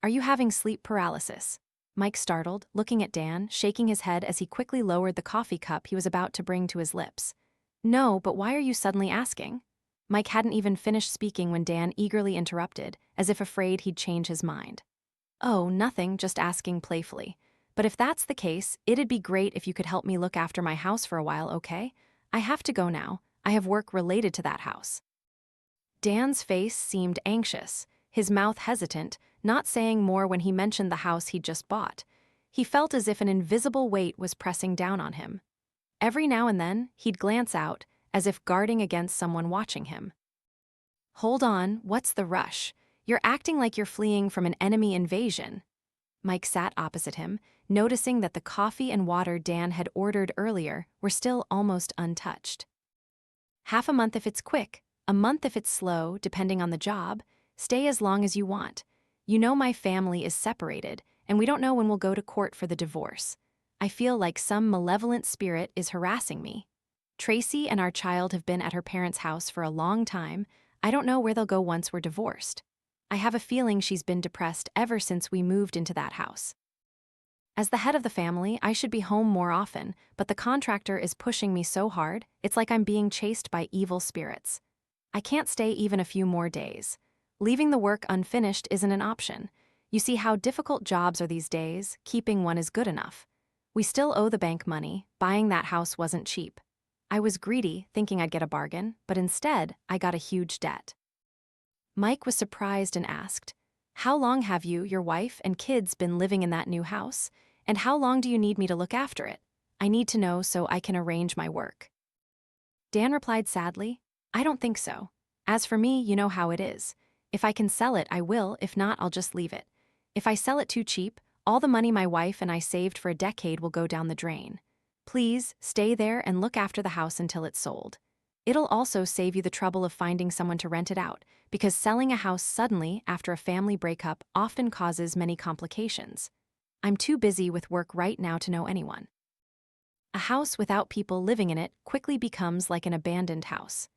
Are you having sleep paralysis? Mike startled, looking at Dan, shaking his head as he quickly lowered the coffee cup he was about to bring to his lips. No, but why are you suddenly asking? Mike hadn't even finished speaking when Dan eagerly interrupted, as if afraid he'd change his mind. Oh, nothing, just asking playfully. But if that's the case, it'd be great if you could help me look after my house for a while, okay? I have to go now. I have work related to that house. Dan's face seemed anxious, his mouth hesitant, not saying more when he mentioned the house he'd just bought. He felt as if an invisible weight was pressing down on him. Every now and then, he'd glance out, as if guarding against someone watching him. Hold on, what's the rush? You're acting like you're fleeing from an enemy invasion. Mike sat opposite him, noticing that the coffee and water Dan had ordered earlier were still almost untouched. Half a month if it's quick, a month if it's slow, depending on the job. Stay as long as you want. You know my family is separated, and we don't know when we'll go to court for the divorce. I feel like some malevolent spirit is harassing me. Tracy and our child have been at her parents' house for a long time. I don't know where they'll go once we're divorced. I have a feeling she's been depressed ever since we moved into that house. As the head of the family, I should be home more often, but the contractor is pushing me so hard, it's like I'm being chased by evil spirits. I can't stay even a few more days. Leaving the work unfinished isn't an option. You see how difficult jobs are these days, keeping one is good enough. We still owe the bank money, buying that house wasn't cheap. I was greedy, thinking I'd get a bargain, but instead, I got a huge debt. Mike was surprised and asked, "How long have you, your wife, and kids been living in that new house? And how long do you need me to look after it? I need to know so I can arrange my work." Dan replied sadly, "I don't think so. As for me, you know how it is. If I can sell it, I will. If not, I'll just leave it. If I sell it too cheap, all the money my wife and I saved for a decade will go down the drain. Please, stay there and look after the house until it's sold. It'll also save you the trouble of finding someone to rent it out, because selling a house suddenly after a family breakup often causes many complications. I'm too busy with work right now to know anyone." A house without people living in it quickly becomes like an abandoned house.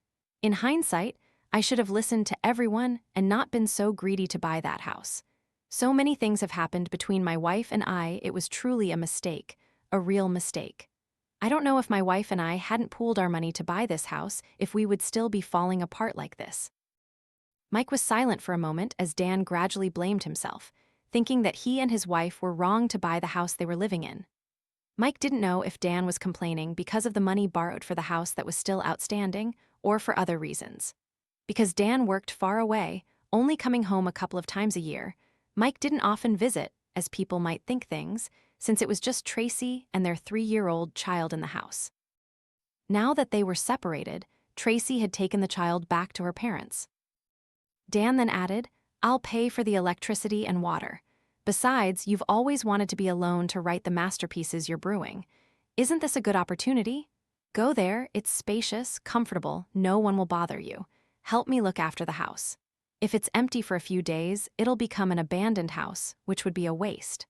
In hindsight, I should have listened to everyone and not been so greedy to buy that house. So many things have happened between my wife and I, it was truly a mistake, a real mistake. I don't know if my wife and I hadn't pooled our money to buy this house, if we would still be falling apart like this. Mike was silent for a moment as Dan gradually blamed himself, thinking that he and his wife were wrong to buy the house they were living in. Mike didn't know if Dan was complaining because of the money borrowed for the house that was still outstanding or for other reasons. Because Dan worked far away, only coming home a couple of times a year, Mike didn't often visit, as people might think things, since it was just Tracy and their 3-year-old child in the house. Now that they were separated, Tracy had taken the child back to her parents. Dan then added, "I'll pay for the electricity and water. Besides, you've always wanted to be alone to write the masterpieces you're brewing. Isn't this a good opportunity? Go there, it's spacious, comfortable, no one will bother you. Help me look after the house. If it's empty for a few days, it'll become an abandoned house, which would be a waste.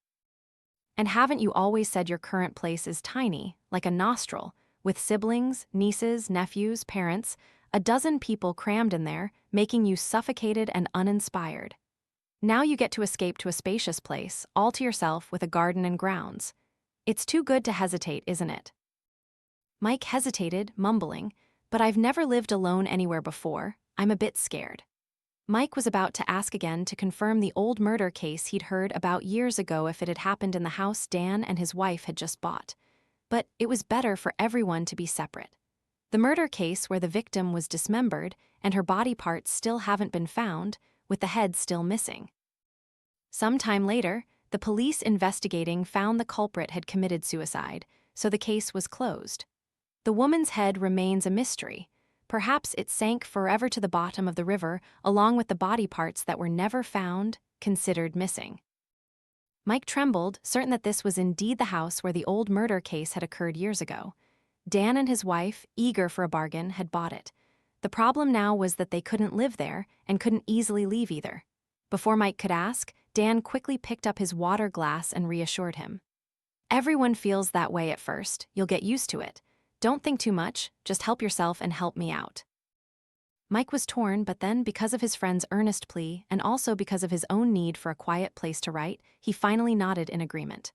And haven't you always said your current place is tiny, like a nostril, with siblings, nieces, nephews, parents, a dozen people crammed in there, making you suffocated and uninspired? Now you get to escape to a spacious place, all to yourself with a garden and grounds. It's too good to hesitate, isn't it?" Mike hesitated, mumbling, "But I've never lived alone anywhere before. I'm a bit scared." Mike was about to ask again to confirm the old murder case he'd heard about years ago if it had happened in the house Dan and his wife had just bought. But it was better for everyone to be separate. The murder case where the victim was dismembered and her body parts still haven't been found, with the head still missing. Some time later, the police investigating found the culprit had committed suicide, so the case was closed. The woman's head remains a mystery. Perhaps it sank forever to the bottom of the river along with the body parts that were never found, considered missing. Mike trembled, certain that this was indeed the house where the old murder case had occurred years ago. Dan and his wife, eager for a bargain, had bought it. The problem now was that they couldn't live there and couldn't easily leave either. Before Mike could ask, Dan quickly picked up his water glass and reassured him. "Everyone feels that way at first. You'll get used to it. Don't think too much, just help yourself and help me out." Mike was torn, but then, because of his friend's earnest plea, and also because of his own need for a quiet place to write, he finally nodded in agreement.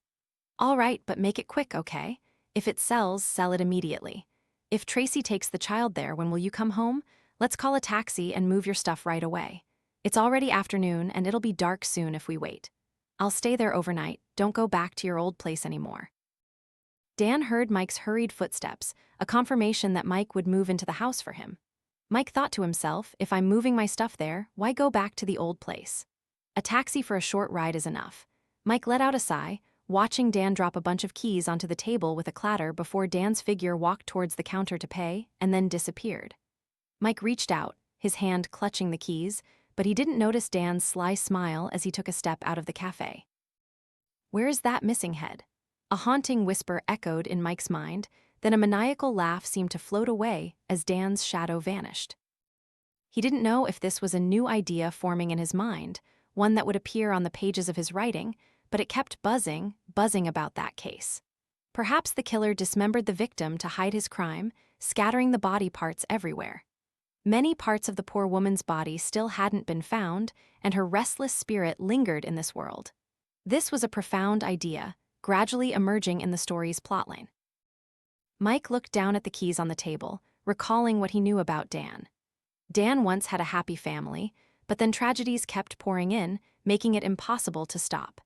All right, but make it quick, okay? If it sells, sell it immediately. If Tracy takes the child there, when will you come home? Let's call a taxi and move your stuff right away. It's already afternoon, and it'll be dark soon if we wait. I'll stay there overnight. Don't go back to your old place anymore. Dan heard Mike's hurried footsteps, a confirmation that Mike would move into the house for him. Mike thought to himself, if I'm moving my stuff there, why go back to the old place? A taxi for a short ride is enough. Mike let out a sigh, watching Dan drop a bunch of keys onto the table with a clatter before Dan's figure walked towards the counter to pay, and then disappeared. Mike reached out, his hand clutching the keys, but he didn't notice Dan's sly smile as he took a step out of the cafe. Where's that missing head? A haunting whisper echoed in Mike's mind, then a maniacal laugh seemed to float away as Dan's shadow vanished. He didn't know if this was a new idea forming in his mind, one that would appear on the pages of his writing, but it kept buzzing about that case. Perhaps the killer dismembered the victim to hide his crime, scattering the body parts everywhere. Many parts of the poor woman's body still hadn't been found, and her restless spirit lingered in this world. This was a profound idea, gradually emerging in the story's plotline. Mike looked down at the keys on the table, recalling what he knew about Dan. Dan once had a happy family, but then tragedies kept pouring in, making it impossible to stop.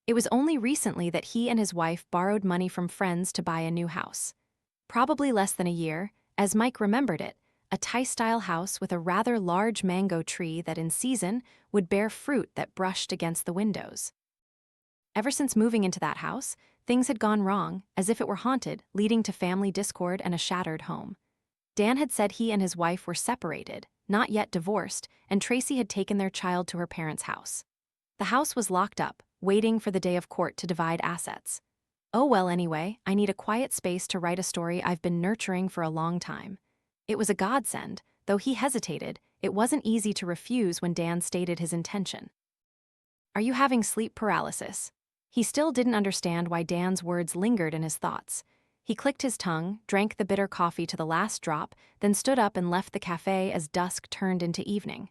It was only recently that he and his wife borrowed money from friends to buy a new house. Probably less than a year, as Mike remembered it, a Thai-style house with a rather large mango tree that in season would bear fruit that brushed against the windows. Ever since moving into that house, things had gone wrong, as if it were haunted, leading to family discord and a shattered home. Dan had said he and his wife were separated, not yet divorced, and Tracy had taken their child to her parents' house. The house was locked up, waiting for the day of court to divide assets. Oh well, anyway, I need a quiet space to write a story I've been nurturing for a long time. It was a godsend, though he hesitated. It wasn't easy to refuse when Dan stated his intention. Are you having sleep paralysis? He still didn't understand why Dan's words lingered in his thoughts. He clicked his tongue, drank the bitter coffee to the last drop, then stood up and left the cafe as dusk turned into evening.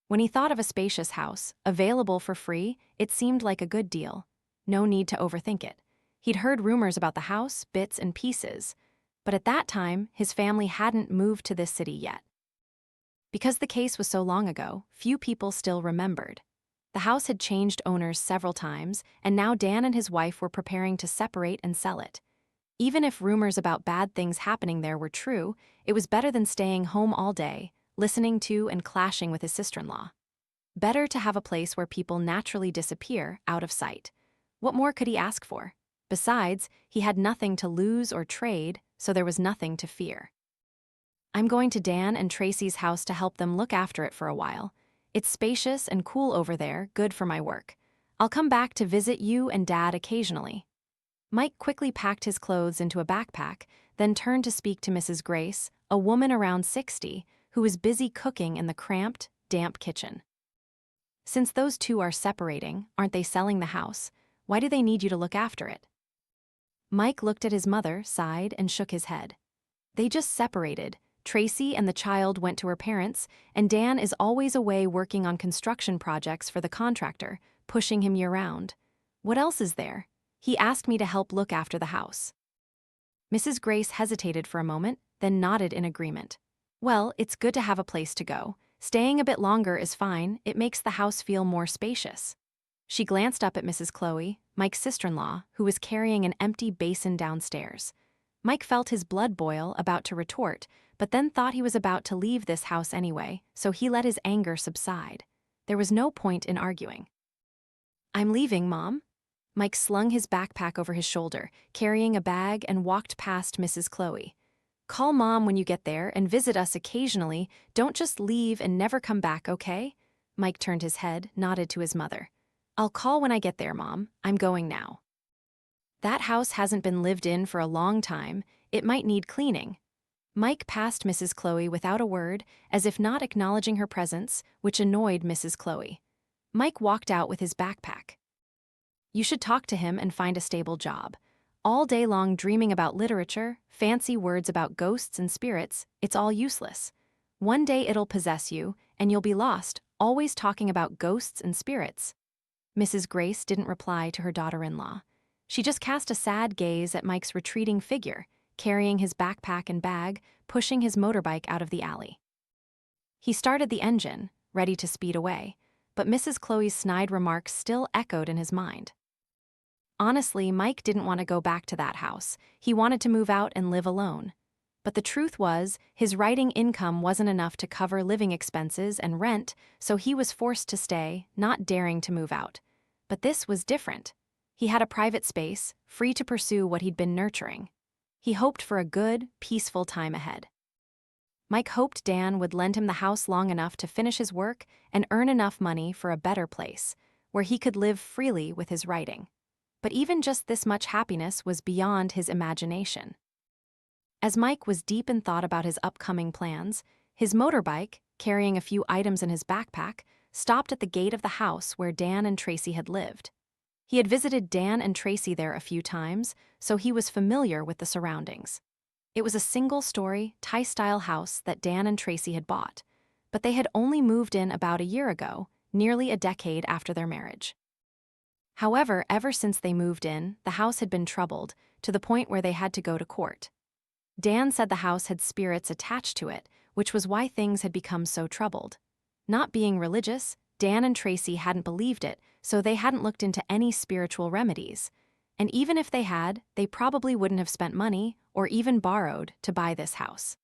When he thought of a spacious house, available for free, it seemed like a good deal. No need to overthink it. He'd heard rumors about the house, bits and pieces, but at that time, his family hadn't moved to this city yet. Because the case was so long ago, few people still remembered. The house had changed owners several times, and now Dan and his wife were preparing to separate and sell it. Even if rumors about bad things happening there were true, it was better than staying home all day, listening to and clashing with his sister-in-law. Better to have a place where people naturally disappear, out of sight. What more could he ask for? Besides, he had nothing to lose or trade, so there was nothing to fear. I'm going to Dan and Tracy's house to help them look after it for a while. It's spacious and cool over there, good for my work. I'll come back to visit you and Dad occasionally. Mike quickly packed his clothes into a backpack, then turned to speak to Mrs. Grace, a woman around 60, who was busy cooking in the cramped, damp kitchen. Since those two are separating, aren't they selling the house? Why do they need you to look after it? Mike looked at his mother, sighed, and shook his head. They just separated. Tracy and the child went to her parents, and Dan is always away working on construction projects for the contractor, pushing him year-round. What else is there? He asked me to help look after the house. Mrs. Grace hesitated for a moment, then nodded in agreement. Well, it's good to have a place to go. Staying a bit longer is fine, it makes the house feel more spacious. She glanced up at Mrs. Chloe, Mike's sister-in-law, who was carrying an empty basin downstairs. Mike felt his blood boil, about to retort, but then thought he was about to leave this house anyway, so he let his anger subside. There was no point in arguing. I'm leaving, Mom. Mike slung his backpack over his shoulder, carrying a bag, and walked past Mrs. Chloe. Call Mom when you get there and visit us occasionally. Don't just leave and never come back, okay? Mike turned his head, nodded to his mother. I'll call when I get there, Mom. I'm going now. That house hasn't been lived in for a long time. It might need cleaning. Mike passed Mrs. Chloe without a word, as if not acknowledging her presence, which annoyed Mrs. Chloe. Mike walked out with his backpack. You should talk to him and find a stable job. All day long dreaming about literature, fancy words about ghosts and spirits, it's all useless. One day it'll possess you, and you'll be lost, always talking about ghosts and spirits. Mrs. Grace didn't reply to her daughter-in-law. She just cast a sad gaze at Mike's retreating figure, carrying his backpack and bag, pushing his motorbike out of the alley. He started the engine, ready to speed away, but Mrs. Chloe's snide remarks still echoed in his mind. Honestly, Mike didn't want to go back to that house. He wanted to move out and live alone. But the truth was, his writing income wasn't enough to cover living expenses and rent, so he was forced to stay, not daring to move out. But this was different. He had a private space, free to pursue what he'd been nurturing. He hoped for a good, peaceful time ahead. Mike hoped Dan would lend him the house long enough to finish his work and earn enough money for a better place, where he could live freely with his writing. But even just this much happiness was beyond his imagination. As Mike was deep in thought about his upcoming plans, his motorbike, carrying a few items in his backpack, stopped at the gate of the house where Dan and Tracy had lived. He had visited Dan and Tracy there a few times, so he was familiar with the surroundings. It was a single-story, Thai-style house that Dan and Tracy had bought, but they had only moved in about a year ago, nearly a decade after their marriage. However, ever since they moved in, the house had been troubled, to the point where they had to go to court. Dan said the house had spirits attached to it, which was why things had become so troubled. Not being religious, Dan and Tracy hadn't believed it, so they hadn't looked into any spiritual remedies. And even if they had, they probably wouldn't have spent money, or even borrowed, to buy this house.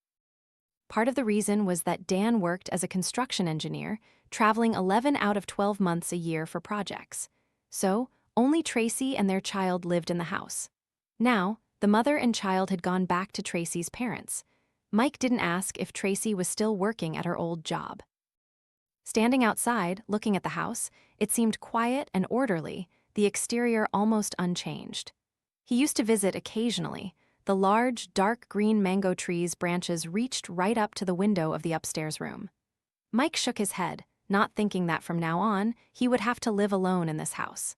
Part of the reason was that Dan worked as a construction engineer, traveling 11 out of 12 months a year for projects. So, only Tracy and their child lived in the house. Now, the mother and child had gone back to Tracy's parents. Mike didn't ask if Tracy was still working at her old job. Standing outside, looking at the house, it seemed quiet and orderly, the exterior almost unchanged. He used to visit occasionally. The large, dark green mango tree's branches reached right up to the window of the upstairs room. Mike shook his head, not thinking that from now on, he would have to live alone in this house.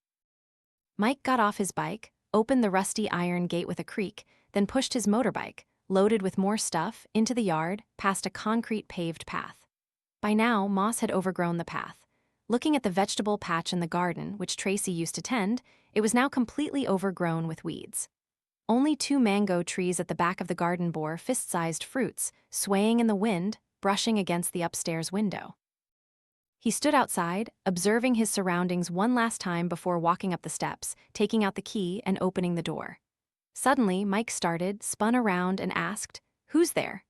Mike got off his bike, opened the rusty iron gate with a creak, then pushed his motorbike, loaded with more stuff, into the yard, past a concrete paved path. By now, moss had overgrown the path. Looking at the vegetable patch in the garden, which Tracy used to tend, it was now completely overgrown with weeds. Only 2 mango trees at the back of the garden bore fist-sized fruits, swaying in the wind, brushing against the upstairs window. He stood outside, observing his surroundings one last time before walking up the steps, taking out the key and opening the door. Suddenly, Mike started, spun around, and asked, "Who's there?"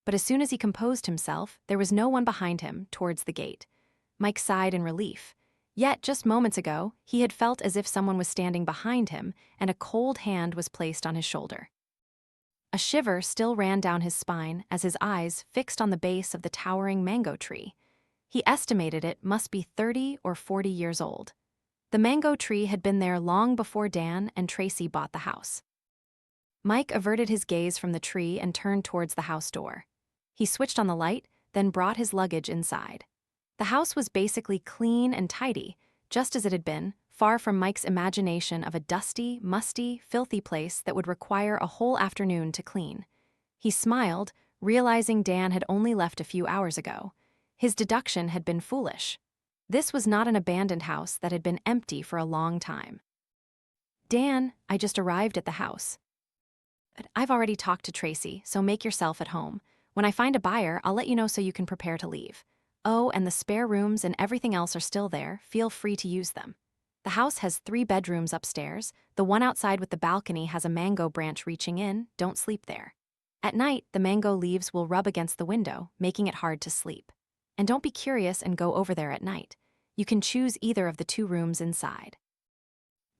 But as soon as he composed himself, there was no one behind him, towards the gate. Mike sighed in relief. Yet, just moments ago, he had felt as if someone was standing behind him, and a cold hand was placed on his shoulder. A shiver still ran down his spine as his eyes fixed on the base of the towering mango tree. He estimated it must be 30 or 40 years old. The mango tree had been there long before Dan and Tracy bought the house. Mike averted his gaze from the tree and turned towards the house door. He switched on the light, then brought his luggage inside. The house was basically clean and tidy, just as it had been, far from Mike's imagination of a dusty, musty, filthy place that would require a whole afternoon to clean. He smiled, realizing Dan had only left a few hours ago. His deduction had been foolish. This was not an abandoned house that had been empty for a long time. "Dan, I just arrived at the house. I've already talked to Tracy, so make yourself at home. When I find a buyer, I'll let you know so you can prepare to leave. Oh, and the spare rooms and everything else are still there. Feel free to use them. The house has 3 bedrooms upstairs. The one outside with the balcony has a mango branch reaching in. Don't sleep there. At night, the mango leaves will rub against the window, making it hard to sleep. And don't be curious and go over there at night. You can choose either of the 2 rooms inside."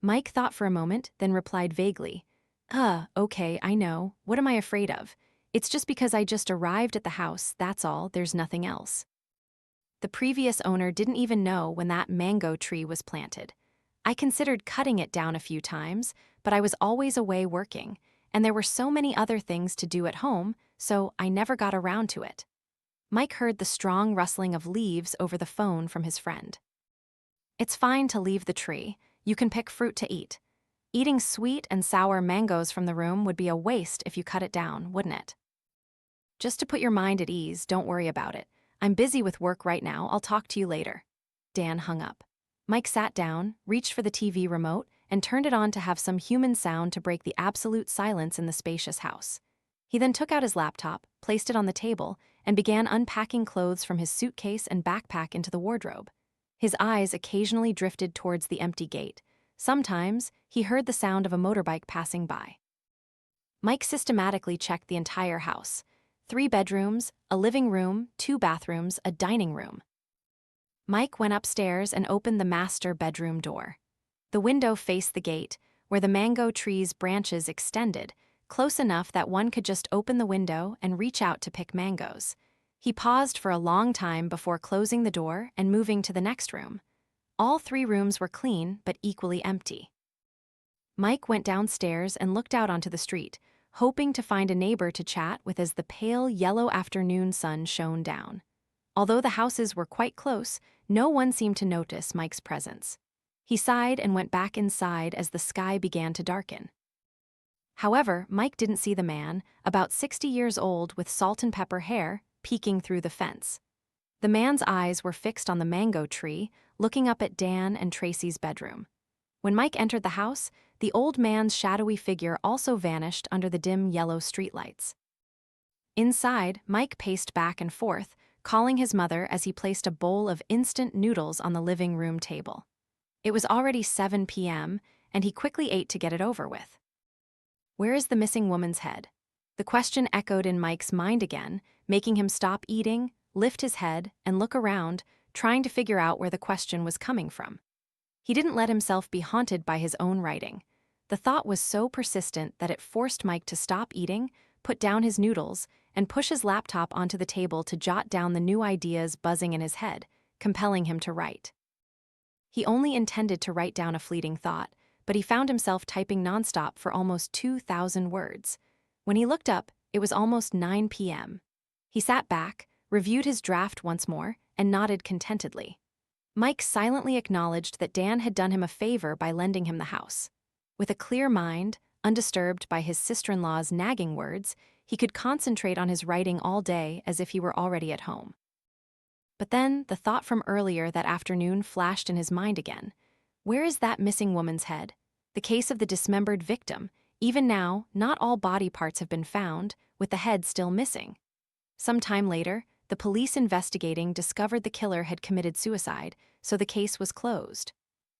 Mike thought for a moment, then replied vaguely, Okay, I know. What am I afraid of? It's just because I just arrived at the house, that's all, there's nothing else." The previous owner didn't even know when that mango tree was planted. I considered cutting it down a few times, but I was always away working, and there were so many other things to do at home, so I never got around to it. Mike heard the strong rustling of leaves over the phone from his friend. "It's fine to leave the tree. You can pick fruit to eat. Eating sweet and sour mangoes from the room would be a waste if you cut it down, wouldn't it?" Just to put your mind at ease, don't worry about it. I'm busy with work right now, I'll talk to you later. Dan hung up. Mike sat down, reached for the TV remote, and turned it on to have some human sound to break the absolute silence in the spacious house. He then took out his laptop, placed it on the table, and began unpacking clothes from his suitcase and backpack into the wardrobe. His eyes occasionally drifted towards the empty gate. Sometimes, he heard the sound of a motorbike passing by. Mike systematically checked the entire house. 3 bedrooms, a living room, 2 bathrooms, a dining room. Mike went upstairs and opened the master bedroom door. The window faced the gate, where the mango tree's branches extended, close enough that one could just open the window and reach out to pick mangoes. He paused for a long time before closing the door and moving to the next room. All 3 rooms were clean but equally empty. Mike went downstairs and looked out onto the street, hoping to find a neighbor to chat with as the pale yellow afternoon sun shone down. Although the houses were quite close, no one seemed to notice Mike's presence. He sighed and went back inside as the sky began to darken. However, Mike didn't see the man, about 60 years old with salt and pepper hair, peeking through the fence. The man's eyes were fixed on the mango tree, looking up at Dan and Tracy's bedroom. When Mike entered the house, the old man's shadowy figure also vanished under the dim yellow streetlights. Inside, Mike paced back and forth, calling his mother as he placed a bowl of instant noodles on the living room table. It was already 7 p.m., and he quickly ate to get it over with. Where is the missing woman's head? The question echoed in Mike's mind again, making him stop eating, lift his head, and look around, trying to figure out where the question was coming from. He didn't let himself be haunted by his own writing. The thought was so persistent that it forced Mike to stop eating, put down his noodles, and push his laptop onto the table to jot down the new ideas buzzing in his head, compelling him to write. He only intended to write down a fleeting thought, but he found himself typing nonstop for almost 2,000 words. When he looked up, it was almost 9 p.m. He sat back, reviewed his draft once more, and nodded contentedly. Mike silently acknowledged that Dan had done him a favor by lending him the house. With a clear mind, undisturbed by his sister-in-law's nagging words, he could concentrate on his writing all day as if he were already at home. But then, the thought from earlier that afternoon flashed in his mind again. Where is that missing woman's head? The case of the dismembered victim. Even now, not all body parts have been found, with the head still missing. Some time later, the police investigating discovered the killer had committed suicide, so the case was closed.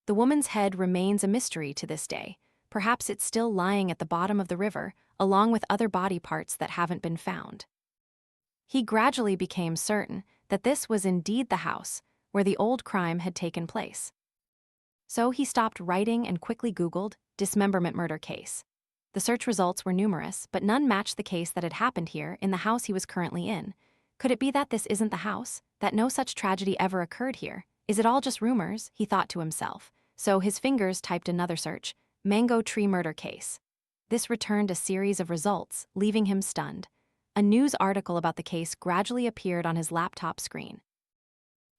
The woman's head remains a mystery to this day. Perhaps it's still lying at the bottom of the river, along with other body parts that haven't been found. He gradually became certain that this was indeed the house where the old crime had taken place. So he stopped writing and quickly Googled dismemberment murder case. The search results were numerous, but none matched the case that had happened here in the house he was currently in. Could it be that this isn't the house, that no such tragedy ever occurred here? Is it all just rumors? He thought to himself. So his fingers typed another search, mango tree murder case. This returned a series of results, leaving him stunned. A news article about the case gradually appeared on his laptop screen.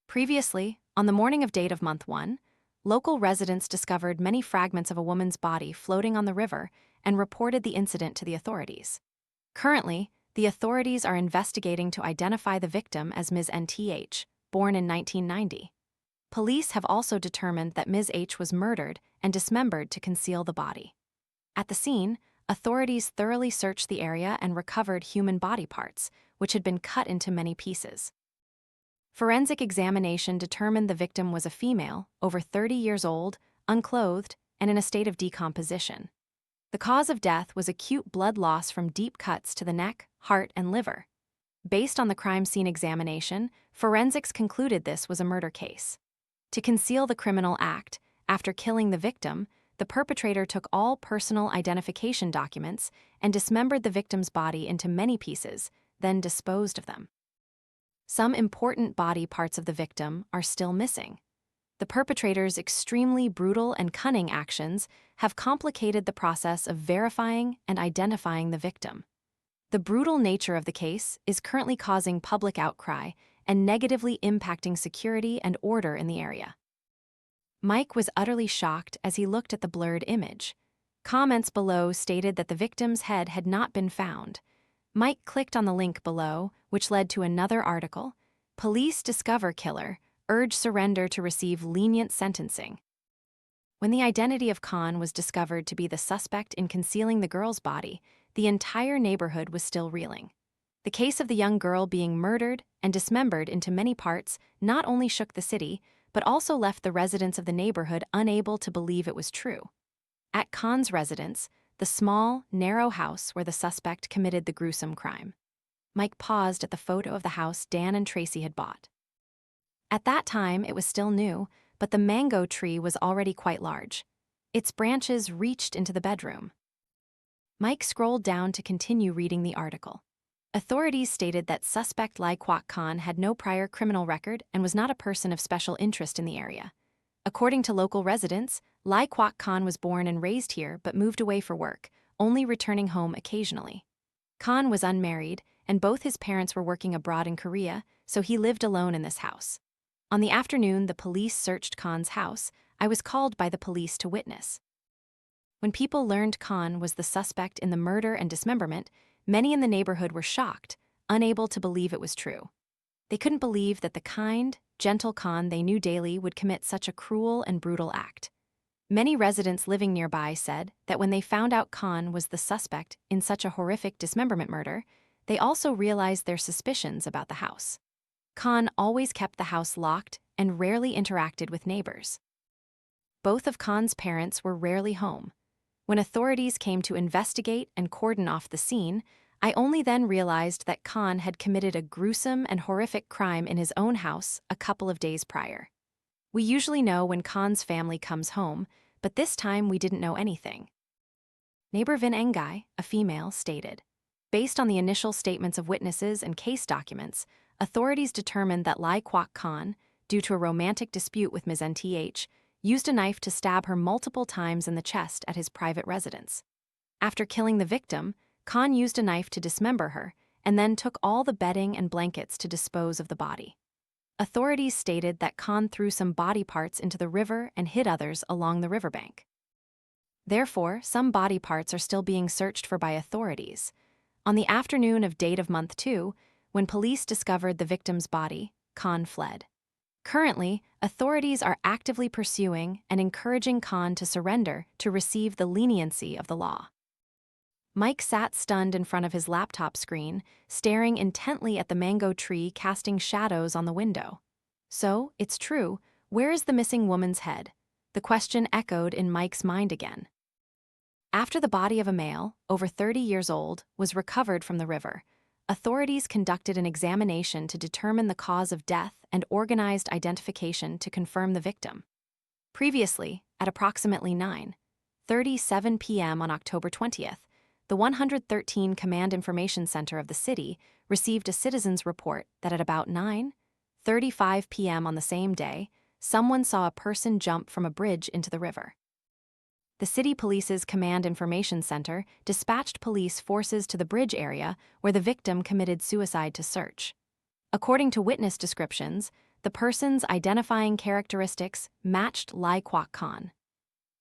Previously, on the morning of date of month 1, local residents discovered many fragments of a woman's body floating on the river and reported the incident to the authorities. Currently, the authorities are investigating to identify the victim as Ms. NTH, born in 1990. Police have also determined that Ms. H was murdered and dismembered to conceal the body. At the scene, authorities thoroughly searched the area and recovered human body parts, which had been cut into many pieces. Forensic examination determined the victim was a female, over 30 years old, unclothed, and in a state of decomposition. The cause of death was acute blood loss from deep cuts to the neck, heart, and liver. Based on the crime scene examination, forensics concluded this was a murder case. To conceal the criminal act, after killing the victim, the perpetrator took all personal identification documents and dismembered the victim's body into many pieces, then disposed of them. Some important body parts of the victim are still missing. The perpetrator's extremely brutal and cunning actions have complicated the process of verifying and identifying the victim. The brutal nature of the case is currently causing public outcry and negatively impacting security and order in the area. Mike was utterly shocked as he looked at the blurred image. Comments below stated that the victim's head had not been found. Mike clicked on the link below, which led to another article. Police discover killer, urge surrender to receive lenient sentencing. When the identity of Khan was discovered to be the suspect in concealing the girl's body, the entire neighborhood was still reeling. The case of the young girl being murdered and dismembered into many parts not only shook the city, but also left the residents of the neighborhood unable to believe it was true. At Khan's residence, the small, narrow house where the suspect committed the gruesome crime, Mike paused at the photo of the house Dan and Tracy had bought. At that time, it was still new, but the mango tree was already quite large. Its branches reached into the bedroom. Mike scrolled down to continue reading the article. Authorities stated that suspect Lai Kwok Khan had no prior criminal record and was not a person of special interest in the area. According to local residents, Lai Kwok Khan was born and raised here but moved away for work, only returning home occasionally. Khan was unmarried, and both his parents were working abroad in Korea, so he lived alone in this house. On the afternoon the police searched Khan's house, I was called by the police to witness. When people learned Khan was the suspect in the murder and dismemberment, many in the neighborhood were shocked, unable to believe it was true. They couldn't believe that the kind, gentle Khan they knew daily would commit such a cruel and brutal act. Many residents living nearby said that when they found out Khan was the suspect in such a horrific dismemberment murder, they also realized their suspicions about the house. Khan always kept the house locked and rarely interacted with neighbors. Both of Khan's parents were rarely home. When authorities came to investigate and cordon off the scene, I only then realized that Khan had committed a gruesome and horrific crime in his own house a couple of days prior. We usually know when Khan's family comes home, but this time we didn't know anything. Neighbor Vin Engai, a female, stated, based on the initial statements of witnesses and case documents, authorities determined that Lai Kwok Khan, due to a romantic dispute with Ms. NTH, used a knife to stab her multiple times in the chest at his private residence. After killing the victim, Khan used a knife to dismember her and then took all the bedding and blankets to dispose of the body. Authorities stated that Khan threw some body parts into the river and hid others along the riverbank. Therefore, some body parts are still being searched for by authorities. On the afternoon of date of month 2, when police discovered the victim's body, Khan fled. Currently, authorities are actively pursuing and encouraging Khan to surrender to receive the leniency of the law. Mike sat stunned in front of his laptop screen, staring intently at the mango tree casting shadows on the window. So, it's true, where is the missing woman's head? The question echoed in Mike's mind again. After the body of a male, over 30 years old, was recovered from the river, authorities conducted an examination to determine the cause of death and organized identification to confirm the victim. Previously, at approximately 9:37 p.m. on October 20th, the 113 Command Information Center of the city received a citizen's report that at about 9:35 p.m. on the same day, someone saw a person jump from a bridge into the river. The city police's Command Information Center dispatched police forces to the bridge area where the victim committed suicide to search. According to witness descriptions, the person's identifying characteristics matched Lai Kwok Khan.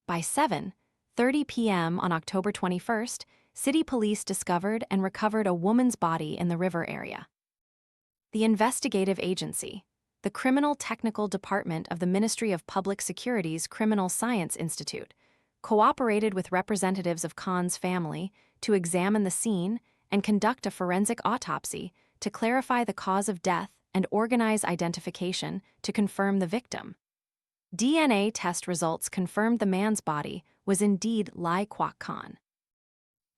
By 7:30 p.m. on October 21st, city police discovered and recovered a woman's body in the river area. The investigative agency, the Criminal Technical Department of the Ministry of Public Security's Criminal Science Institute, cooperated with representatives of Khan's family to examine the scene and conduct a forensic autopsy to clarify the cause of death and organize identification to confirm the victim. DNA test results confirmed the man's body was indeed Lai Kwok Khan.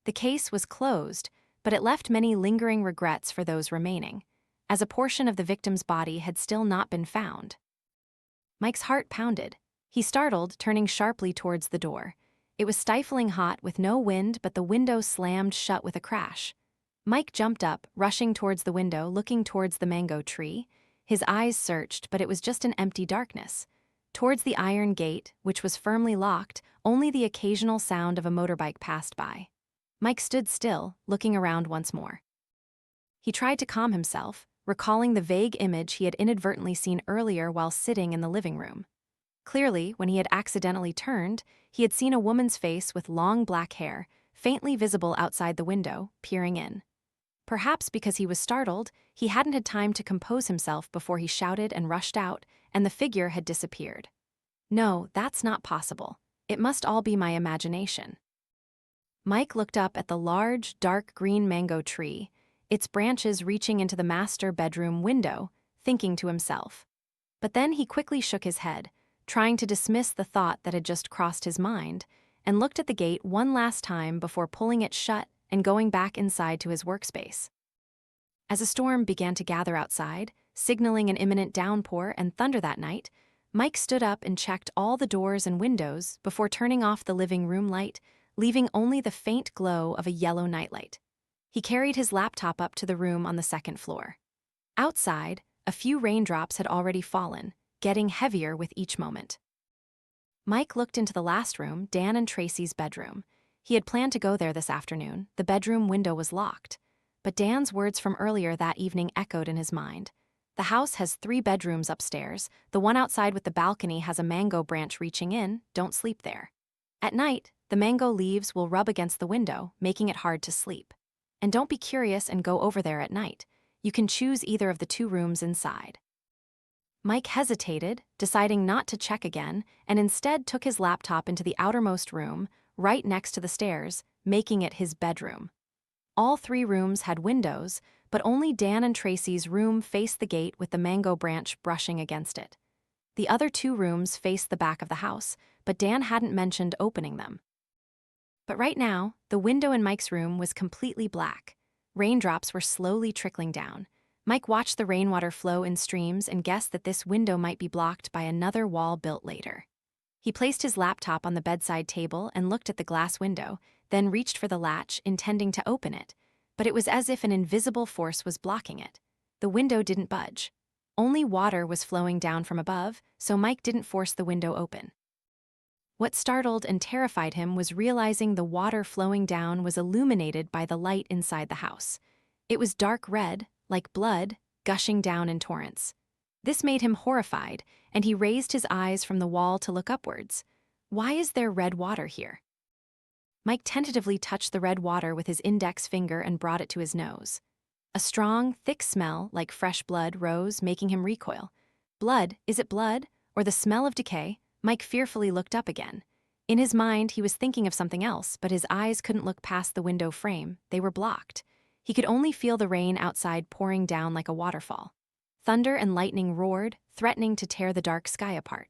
The case was closed, but it left many lingering regrets for those remaining, as a portion of the victim's body had still not been found. Mike's heart pounded. He startled, turning sharply towards the door. It was stifling hot with no wind, but the window slammed shut with a crash. Mike jumped up, rushing towards the window, looking towards the mango tree. His eyes searched, but it was just an empty darkness. Towards the iron gate, which was firmly locked, only the occasional sound of a motorbike passed by. Mike stood still, looking around once more. He tried to calm himself, recalling the vague image he had inadvertently seen earlier while sitting in the living room. Clearly, when he had accidentally turned, he had seen a woman's face with long black hair, faintly visible outside the window, peering in. Perhaps because he was startled, he hadn't had time to compose himself before he shouted and rushed out, and the figure had disappeared. No, that's not possible. It must all be my imagination. Mike looked up at the large, dark green mango tree, its branches reaching into the master bedroom window, thinking to himself. But then he quickly shook his head, trying to dismiss the thought that had just crossed his mind, and looked at the gate one last time before pulling it shut and going back inside to his workspace. As a storm began to gather outside, signaling an imminent downpour and thunder that night, Mike stood up and checked all the doors and windows before turning off the living room light, leaving only the faint glow of a yellow nightlight. He carried his laptop up to the room on the second floor. Outside, a few raindrops had already fallen, getting heavier with each moment. Mike looked into the last room, Dan and Tracy's bedroom. He had planned to go there this afternoon. The bedroom window was locked. But Dan's words from earlier that evening echoed in his mind. The house has 3 bedrooms upstairs. The one outside with the balcony has a mango branch reaching in. Don't sleep there. At night, the mango leaves will rub against the window, making it hard to sleep. And don't be curious and go over there at night. You can choose either of the 2 rooms inside. Mike hesitated, deciding not to check again, and instead took his laptop into the outermost room, right next to the stairs, making it his bedroom. All 3 rooms had windows, but only Dan and Tracy's room faced the gate with the mango branch brushing against it. The other 2 rooms faced the back of the house, but Dan hadn't mentioned opening them. But right now, the window in Mike's room was completely black. Raindrops were slowly trickling down. Mike watched the rainwater flow in streams and guessed that this window might be blocked by another wall built later. He placed his laptop on the bedside table and looked at the glass window, then reached for the latch, intending to open it. But it was as if an invisible force was blocking it. The window didn't budge. Only water was flowing down from above, so Mike didn't force the window open. What startled and terrified him was realizing the water flowing down was illuminated by the light inside the house. It was dark red, like blood, gushing down in torrents. This made him horrified, and he raised his eyes from the wall to look upwards. Why is there red water here? Mike tentatively touched the red water with his index finger and brought it to his nose. A strong, thick smell, like fresh blood, rose, making him recoil. Blood? Is it blood? Or the smell of decay? Mike fearfully looked up again. In his mind, he was thinking of something else, but his eyes couldn't look past the window frame. They were blocked. He could only feel the rain outside pouring down like a waterfall. Thunder and lightning roared, threatening to tear the dark sky apart.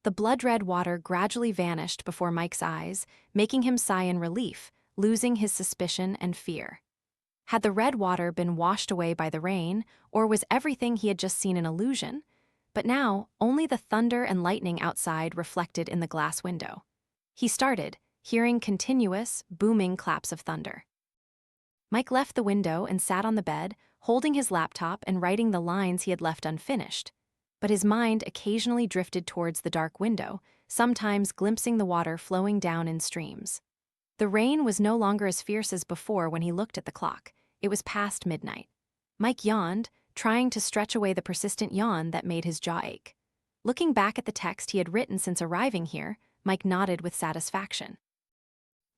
The blood-red water gradually vanished before Mike's eyes, making him sigh in relief, losing his suspicion and fear. Had the red water been washed away by the rain, or was everything he had just seen an illusion? But now, only the thunder and lightning outside reflected in the glass window. He started, hearing continuous, booming claps of thunder. Mike left the window and sat on the bed, holding his laptop and writing the lines he had left unfinished. But his mind occasionally drifted towards the dark window, sometimes glimpsing the water flowing down in streams. The rain was no longer as fierce as before when he looked at the clock. It was past midnight. Mike yawned, trying to stretch away the persistent yawn that made his jaw ache. Looking back at the text he had written since arriving here, Mike nodded with satisfaction.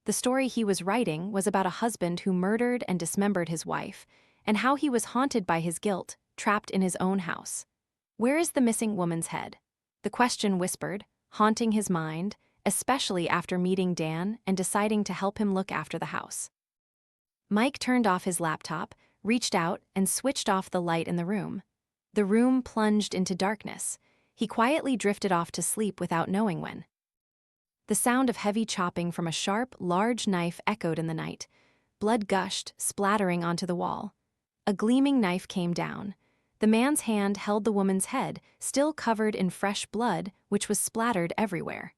The story he was writing was about a husband who murdered and dismembered his wife, and how he was haunted by his guilt, trapped in his own house. Where is the missing woman's head? The question whispered, haunting his mind, especially after meeting Dan and deciding to help him look after the house. Mike turned off his laptop, reached out, and switched off the light in the room. The room plunged into darkness. He quietly drifted off to sleep without knowing when. The sound of heavy chopping from a sharp, large knife echoed in the night. Blood gushed, splattering onto the wall. A gleaming knife came down. The man's hand held the woman's head, still covered in fresh blood, which was splattered everywhere.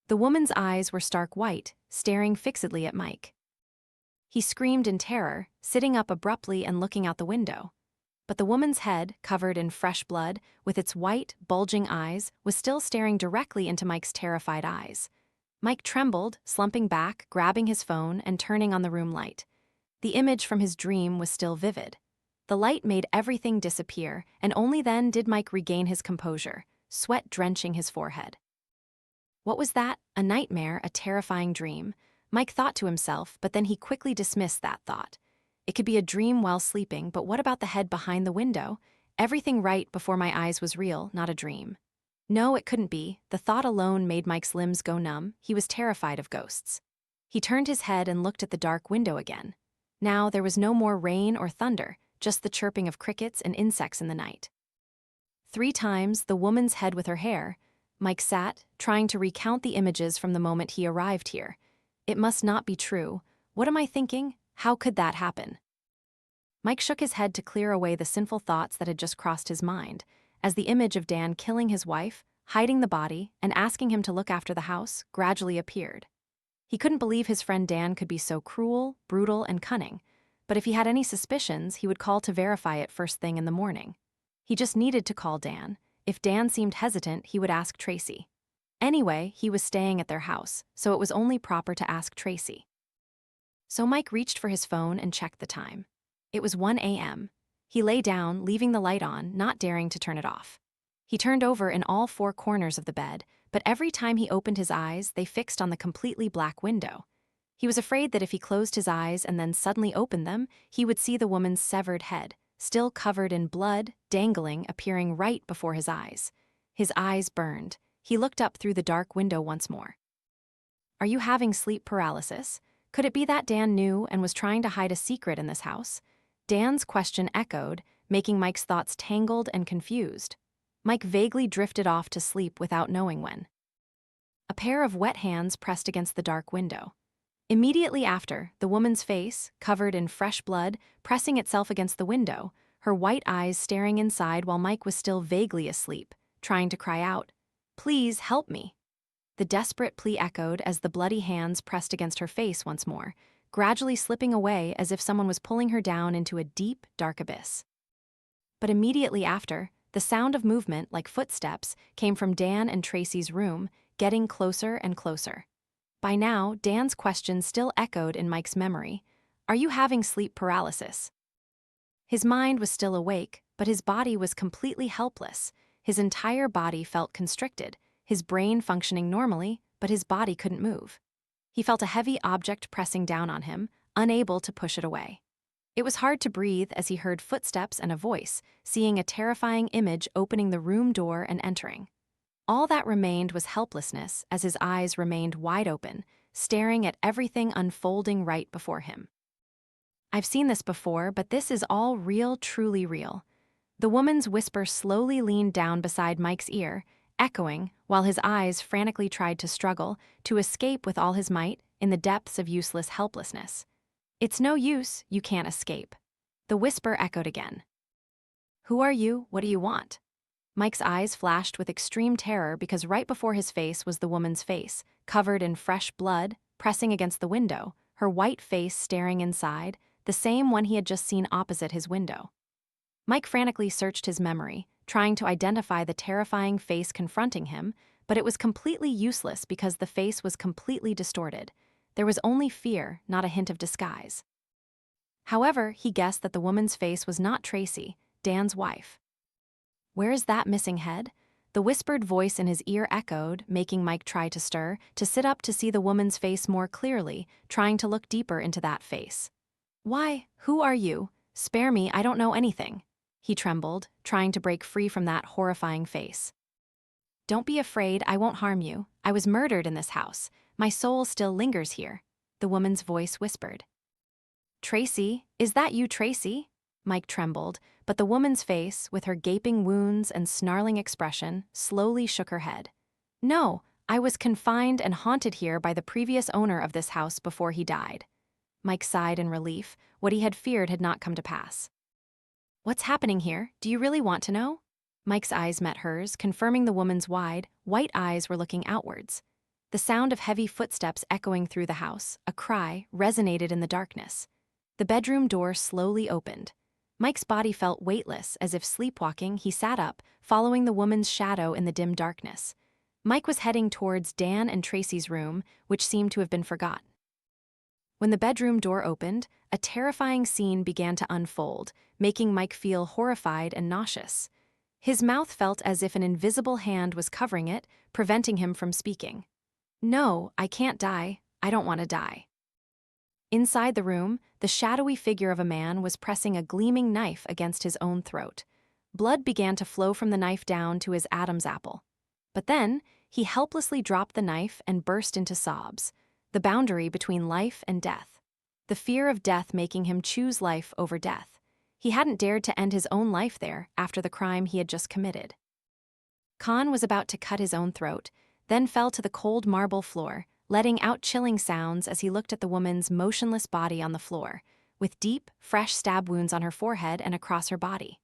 The woman's eyes were stark white, staring fixedly at Mike. He screamed in terror, sitting up abruptly and looking out the window. But the woman's head, covered in fresh blood, with its white, bulging eyes, was still staring directly into Mike's terrified eyes. Mike trembled, slumping back, grabbing his phone, and turning on the room light. The image from his dream was still vivid. The light made everything disappear, and only then did Mike regain his composure, sweat drenching his forehead. What was that? A nightmare, a terrifying dream? Mike thought to himself, but then he quickly dismissed that thought. It could be a dream while sleeping, but what about the head behind the window? Everything right before my eyes was real, not a dream. No, it couldn't be. The thought alone made Mike's limbs go numb. He was terrified of ghosts. He turned his head and looked at the dark window again. Now there was no more rain or thunder, just the chirping of crickets and insects in the night. 3 times, the woman's head with her hair. Mike sat, trying to recount the images from the moment he arrived here. It must not be true. What am I thinking? How could that happen? Mike shook his head to clear away the sinful thoughts that had just crossed his mind, as the image of Dan killing his wife, hiding the body, and asking him to look after the house gradually appeared. He couldn't believe his friend Dan could be so cruel, brutal, and cunning, but if he had any suspicions, he would call to verify it first thing in the morning. He just needed to call Dan. If Dan seemed hesitant, he would ask Tracy. Anyway, he was staying at their house, so it was only proper to ask Tracy. So Mike reached for his phone and checked the time. It was 1 a.m. He lay down, leaving the light on, not daring to turn it off. He turned over in all 4 corners of the bed, but every time he opened his eyes, they fixed on the completely black window. He was afraid that if he closed his eyes and then suddenly opened them, he would see the woman's severed head, still covered in blood, dangling, appearing right before his eyes. His eyes burned. He looked up through the dark window once more. Are you having sleep paralysis? Could it be that Dan knew and was trying to hide a secret in this house? Dan's question echoed, making Mike's thoughts tangled and confused. Mike vaguely drifted off to sleep without knowing when. A pair of wet hands pressed against the dark window. Immediately after, the woman's face, covered in fresh blood, pressing itself against the window, her white eyes staring inside while Mike was still vaguely asleep, trying to cry out, "Please help me." The desperate plea echoed as the bloody hands pressed against her face once more, gradually slipping away as if someone was pulling her down into a deep, dark abyss. But immediately after, the sound of movement, like footsteps, came from Dan and Tracy's room, getting closer and closer. By now, Dan's question still echoed in Mike's memory. Are you having sleep paralysis? His mind was still awake, but his body was completely helpless. His entire body felt constricted, his brain functioning normally, but his body couldn't move. He felt a heavy object pressing down on him, unable to push it away. It was hard to breathe as he heard footsteps and a voice, seeing a terrifying image opening the room door and entering. All that remained was helplessness as his eyes remained wide open, staring at everything unfolding right before him. I've seen this before, but this is all real, truly real. The woman's whisper slowly leaned down beside Mike's ear, echoing, while his eyes frantically tried to struggle, to escape with all his might, in the depths of useless helplessness. It's no use, you can't escape. The whisper echoed again. Who are you? What do you want? Mike's eyes flashed with extreme terror because right before his face was the woman's face, covered in fresh blood, pressing against the window, her white face staring inside, the same one he had just seen opposite his window. Mike frantically searched his memory, trying to identify the terrifying face confronting him, but it was completely useless because the face was completely distorted. There was only fear, not a hint of disguise. However, he guessed that the woman's face was not Tracy, Dan's wife. Where is that missing head? The whispered voice in his ear echoed, making Mike try to stir, to sit up to see the woman's face more clearly, trying to look deeper into that face. Why, who are you? Spare me, I don't know anything. He trembled, trying to break free from that horrifying face. Don't be afraid, I won't harm you. I was murdered in this house. My soul still lingers here, the woman's voice whispered. Tracy, is that you, Tracy? Mike trembled, but the woman's face, with her gaping wounds and snarling expression, slowly shook her head. No, I was confined and haunted here by the previous owner of this house before he died. Mike sighed in relief. What he had feared had not come to pass. What's happening here? Do you really want to know? Mike's eyes met hers, confirming the woman's wide, white eyes were looking outwards. The sound of heavy footsteps echoing through the house, a cry, resonated in the darkness. The bedroom door slowly opened. Mike's body felt weightless, as if sleepwalking. He sat up, following the woman's shadow in the dim darkness. Mike was heading towards Dan and Tracy's room, which seemed to have been forgotten. When the bedroom door opened, a terrifying scene began to unfold, making Mike feel horrified and nauseous. His mouth felt as if an invisible hand was covering it, preventing him from speaking. No, I can't die. I don't want to die. Inside the room, the shadowy figure of a man was pressing a gleaming knife against his own throat. Blood began to flow from the knife down to his Adam's apple. But then, he helplessly dropped the knife and burst into sobs, the boundary between life and death. The fear of death making him choose life over death. He hadn't dared to end his own life there after the crime he had just committed. Khan was about to cut his own throat, then fell to the cold marble floor, letting out chilling sounds as he looked at the woman's motionless body on the floor, with deep, fresh stab wounds on her forehead and across her body.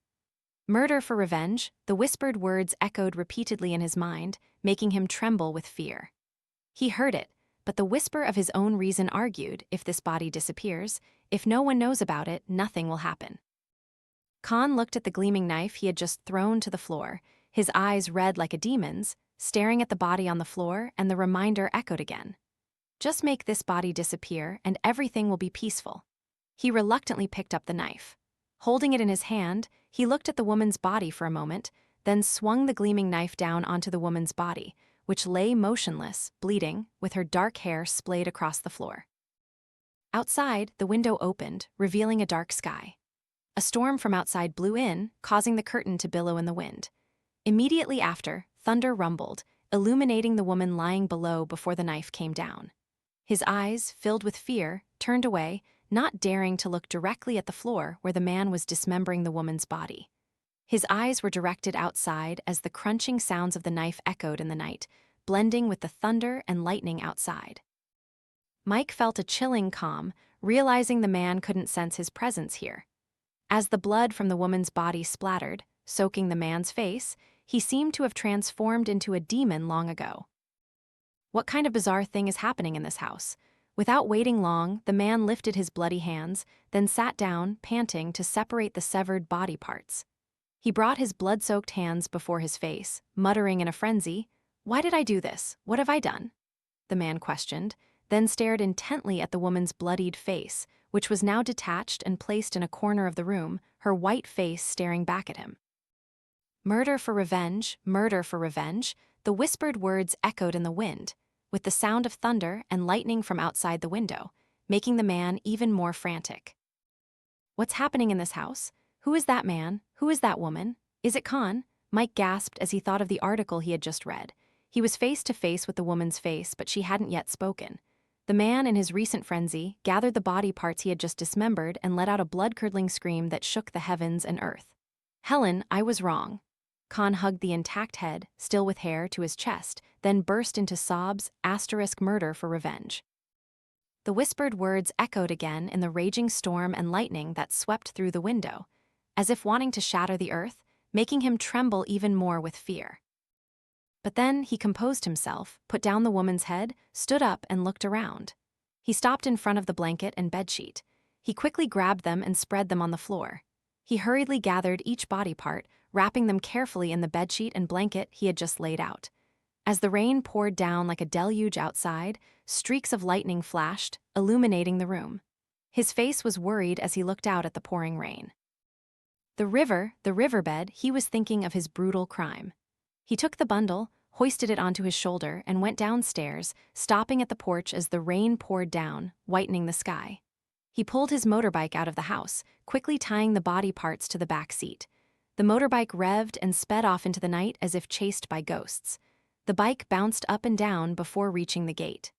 Murder for revenge, the whispered words echoed repeatedly in his mind, making him tremble with fear. He heard it, but the whisper of his own reason argued, if this body disappears, if no one knows about it, nothing will happen. Khan looked at the gleaming knife he had just thrown to the floor, his eyes red like a demon's, staring at the body on the floor, and the reminder echoed again. Just make this body disappear, and everything will be peaceful. He reluctantly picked up the knife. Holding it in his hand, he looked at the woman's body for a moment, then swung the gleaming knife down onto the woman's body, which lay motionless, bleeding, with her dark hair splayed across the floor. Outside, the window opened, revealing a dark sky. A storm from outside blew in, causing the curtain to billow in the wind. Immediately after, thunder rumbled, illuminating the woman lying below before the knife came down. His eyes, filled with fear, turned away, not daring to look directly at the floor where the man was dismembering the woman's body. His eyes were directed outside as the crunching sounds of the knife echoed in the night, blending with the thunder and lightning outside. Mike felt a chilling calm, realizing the man couldn't sense his presence here. As the blood from the woman's body splattered, soaking the man's face, he seemed to have transformed into a demon long ago. What kind of bizarre thing is happening in this house? Without waiting long, the man lifted his bloody hands, then sat down, panting, to separate the severed body parts. He brought his blood-soaked hands before his face, muttering in a frenzy, "Why did I do this? What have I done?" The man questioned, then stared intently at the woman's bloodied face, which was now detached and placed in a corner of the room, her white face staring back at him. Murder for revenge, the whispered words echoed in the wind, with the sound of thunder and lightning from outside the window, making the man even more frantic. What's happening in this house? Who is that man? Who is that woman? Is it Khan? Mike gasped as he thought of the article he had just read. He was face to face with the woman's face, but she hadn't yet spoken. The man, in his recent frenzy, gathered the body parts he had just dismembered and let out a blood-curdling scream that shook the heavens and earth. "Helen, I was wrong." Khan hugged the intact head, still with hair, to his chest, then burst into sobs, *murder for revenge. The whispered words echoed again in the raging storm and lightning that swept through the window, as if wanting to shatter the earth, making him tremble even more with fear. But then he composed himself, put down the woman's head, stood up and looked around. He stopped in front of the blanket and bedsheet. He quickly grabbed them and spread them on the floor. He hurriedly gathered each body part, wrapping them carefully in the bedsheet and blanket he had just laid out. As the rain poured down like a deluge outside, streaks of lightning flashed, illuminating the room. His face was worried as he looked out at the pouring rain. The riverbed, he was thinking of his brutal crime. He took the bundle, hoisted it onto his shoulder, and went downstairs, stopping at the porch as the rain poured down, whitening the sky. He pulled his motorbike out of the house, quickly tying the body parts to the back seat. The motorbike revved and sped off into the night as if chased by ghosts. The bike bounced up and down before reaching the gate.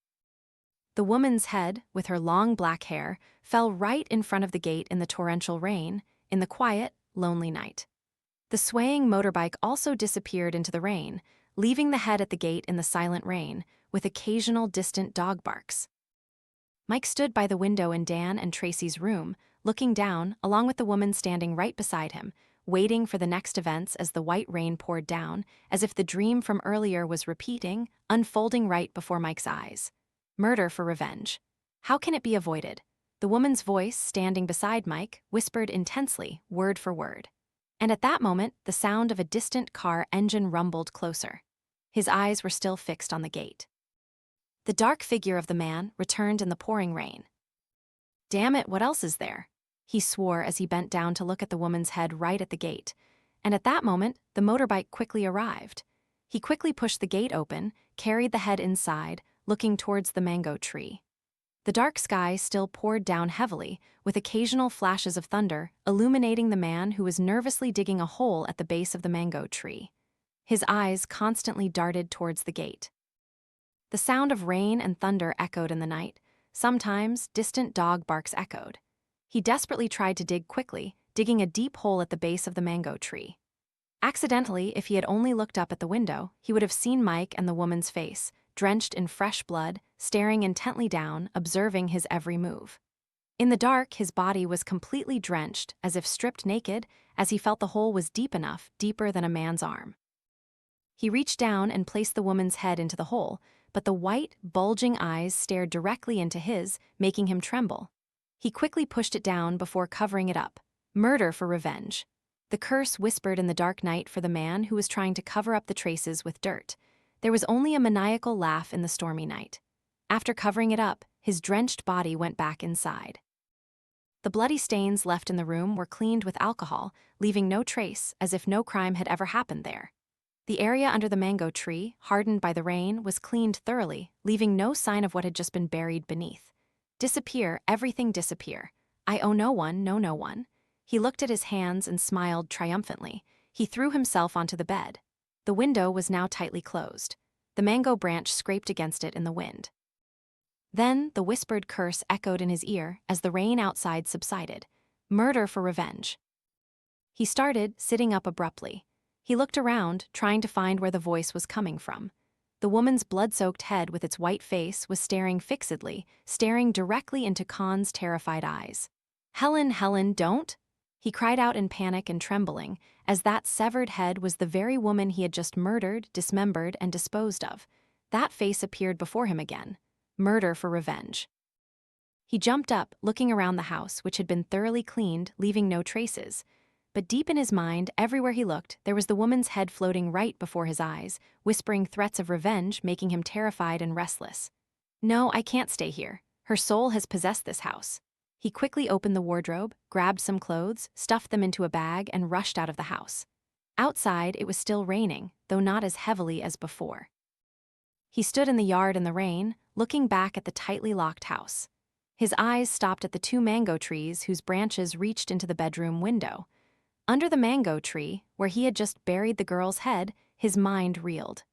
The woman's head, with her long black hair, fell right in front of the gate in the torrential rain, in the quiet, lonely night. The swaying motorbike also disappeared into the rain, leaving the head at the gate in the silent rain, with occasional distant dog barks. Mike stood by the window in Dan and Tracy's room, looking down, along with the woman standing right beside him, waiting for the next events as the white rain poured down, as if the dream from earlier was repeating, unfolding right before Mike's eyes. Murder for revenge. How can it be avoided? The woman's voice, standing beside Mike, whispered intensely, word for word. And at that moment, the sound of a distant car engine rumbled closer. His eyes were still fixed on the gate. The dark figure of the man returned in the pouring rain. "Damn it, what else is there?" he swore as he bent down to look at the woman's head right at the gate. And at that moment, the motorbike quickly arrived. He quickly pushed the gate open, carried the head inside, looking towards the mango tree. The dark sky still poured down heavily, with occasional flashes of thunder illuminating the man who was nervously digging a hole at the base of the mango tree. His eyes constantly darted towards the gate. The sound of rain and thunder echoed in the night. Sometimes distant dog barks echoed. He desperately tried to dig quickly, digging a deep hole at the base of the mango tree. Accidentally, if he had only looked up at the window, he would have seen Mike and the woman's face, drenched in fresh blood, staring intently down, observing his every move. In the dark, his body was completely drenched, as if stripped naked, as he felt the hole was deep enough, deeper than a man's arm. He reached down and placed the woman's head into the hole, but the white, bulging eyes stared directly into his, making him tremble. He quickly pushed it down before covering it up. Murder for revenge. The curse whispered in the dark night for the man who was trying to cover up the traces with dirt. There was only a maniacal laugh in the stormy night. After covering it up, his drenched body went back inside. The bloody stains left in the room were cleaned with alcohol, leaving no trace, as if no crime had ever happened there. The area under the mango tree, hardened by the rain, was cleaned thoroughly, leaving no sign of what had just been buried beneath. Disappear, everything disappear. I owe no one, no one. He looked at his hands and smiled triumphantly. He threw himself onto the bed. The window was now tightly closed. The mango branch scraped against it in the wind. Then the whispered curse echoed in his ear as the rain outside subsided. Murder for revenge. He started, sitting up abruptly. He looked around, trying to find where the voice was coming from. The woman's blood-soaked head with its white face was staring fixedly, staring directly into Khan's terrified eyes. Helen, don't!" He cried out in panic and trembling, as that severed head was the very woman he had just murdered, dismembered, and disposed of. That face appeared before him again. Murder for revenge. He jumped up, looking around the house, which had been thoroughly cleaned, leaving no traces. But deep in his mind, everywhere he looked, there was the woman's head floating right before his eyes, whispering threats of revenge, making him terrified and restless. No, I can't stay here. Her soul has possessed this house. He quickly opened the wardrobe, grabbed some clothes, stuffed them into a bag, and rushed out of the house. Outside, it was still raining, though not as heavily as before. He stood in the yard in the rain, looking back at the tightly locked house. His eyes stopped at the 2 mango trees whose branches reached into the bedroom window. Under the mango tree, where he had just buried the girl's head, his mind reeled.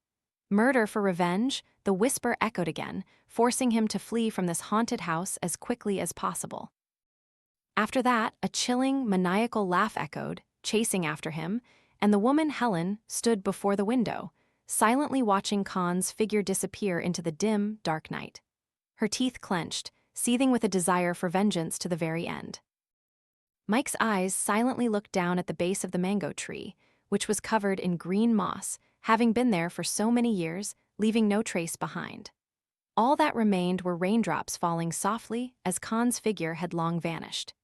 Murder for revenge, the whisper echoed again, forcing him to flee from this haunted house as quickly as possible. After that, a chilling, maniacal laugh echoed, chasing after him, and the woman Helen stood before the window, silently watching Khan's figure disappear into the dim, dark night. Her teeth clenched, seething with a desire for vengeance to the very end. Mike's eyes silently looked down at the base of the mango tree, which was covered in green moss, having been there for so many years, leaving no trace behind. All that remained were raindrops falling softly as Khan's figure had long vanished.